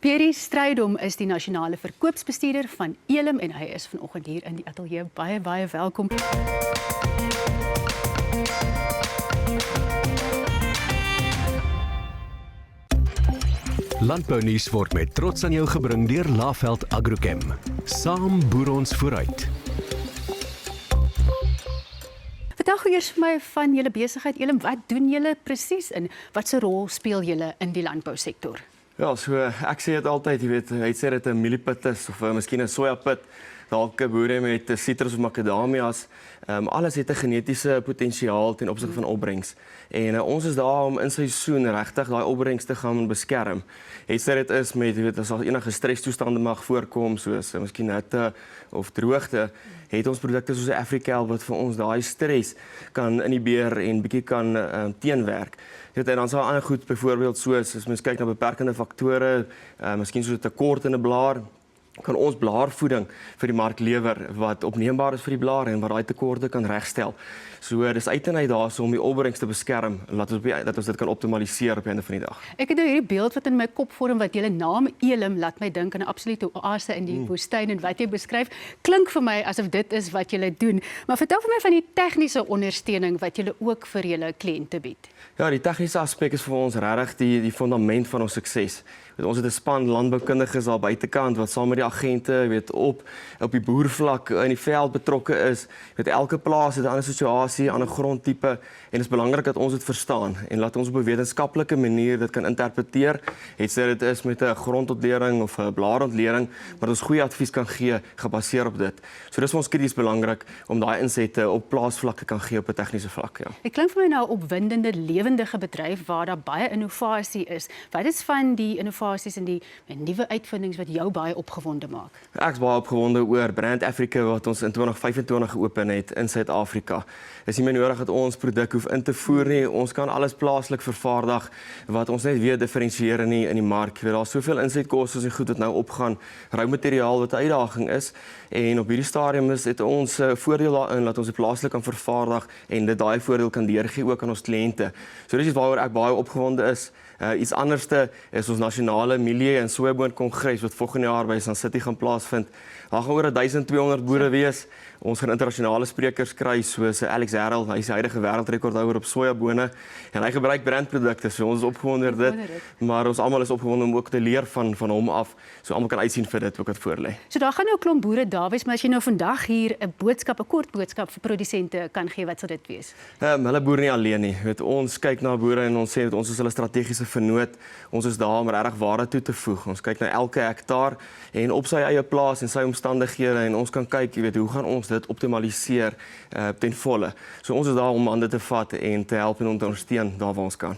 Pierre Strydom is die nasionale verkoopsbestuurder van Elim en hy is vanoggend hier in die ateljee. Baie welkom. Landbounuus word met trots aan jou gebring deur Laveld Agrochem. Saam boer ons vooruit. Vertel gou eers vir my van julle besigheid Elim. Wat doen julle presies en wat se rol speel julle in die landbousektor? Ja, so ek sê dit altyd, jy weet, hy sê dit 'n mieliepit is of miskien 'n sojapit, dalk 'n boere met sitrus of makadamias. Alles het 'n genetiese potensiaal ten opsigte van opbrengs. En ons is daar om in seisoen regtig daai opbrengs te gaan beskerm. Het sê dit is met, jy weet, as daar enige stresstoestande mag voorkom, soos miskien hitte of droogte, het ons produkte soos Africal wat vir ons daai stres kan inhibeer en bietjie kan teenwerk. Dit en dan sal ander goed byvoorbeeld soos as mens kyk na beperkende faktore, miskien soos 'n tekort in 'n blaar, kan ons blaarvoeding vir die mark lewer wat opneembaar is vir die blaar en wat daai tekorte kan regstel. So dis uit en uit daarso om die opbrengs te beskerm, dat ons dit kan optimaliseer op die einde van die dag. Ek het nou hierdie beeld wat in my kop vorm wat julle naam Elim laat my dink aan 'n absolute oase in die woestyn en wat jy beskryf, klink vir my asof dit is wat julle doen. Maar vertel vir my van die tegniese ondersteuning wat julle ook vir julle kliënte bied. Ja, die tegniese aspek is vir ons regtig die fundament van ons sukses. Ons het 'n span landboukundiges daar buitekant wat saam met die agente, weet, op die boervlak in die veld betrokke is. Weet, elke plaas het 'n ander situasie, 'n ander grondtipe en dit is belangrik dat ons dit verstaan en laat ons op 'n wetenskaplike manier dit kan interpreteer. Het sê dit is met 'n grondontleding of 'n blaarontleding, maar ons goeie advies kan gee gebaseer op dit. So dis vir ons krities belangrik om daai insette op plaasvlak te kan gee op 'n tegniese vlak, ja. Dit klink vir my nou 'n opwindende, lewendige bedryf waar daar baie innovasie is. Wat is van die innovasies en die nuwe uitvindings wat jou baie opgewonde maak? Ek is baie opgewonde oor Brand Africa wat ons in 2025 geopen het in Suid-Afrika. Dis nie meer nodig dat ons produk hoef in te voer nie. Ons kan alles plaaslik vervaardig wat ons net weer diferensieer in die mark. Daar's soveel insetkostes en goed wat nou opgaan, roumateriaal wat 'n uitdaging is en op hierdie stadium is dit ons voordeel daarin dat ons dit plaaslik kan vervaardig en dit daai voordeel kan deurgee ook aan ons kliënte. So dis iets waaroor ek baie opgewonde is. Iets anderste is ons nasionale mielie en sojaboon kongres wat volgende jaar by Sun City gaan plaasvind. Daar gaan oor 1200 boere wees. Ons gaan internasionale sprekers kry soos Alex Harold, hy is die huidige wêreldrekordhouer op sojabone en hy gebruik brandprodukte. So ons is opgewonde oor dit, maar ons almal is opgewonde om ook te leer van hom af. So almal kan uitsien vir dit ook wat voor lê. So daar gaan nou 'n klomp boere daar wees, maar as jy nou vandag hier 'n kort boodskap vir produsente kan gee, wat sal dit wees? Hulle boer nie alleen nie. Weet, ons kyk na boere en ons sê dat ons is hulle strategiese vernoot. Ons is daar om regtig waarde toe te voeg. Ons kyk na elke hektaar en op sy eie plaas en sy omstandighede en ons kan kyk, jy weet, hoe gaan ons dit optimaliseer ten volle. So ons is daar om hande te vat en te help en ondersteun daar waar ons kan.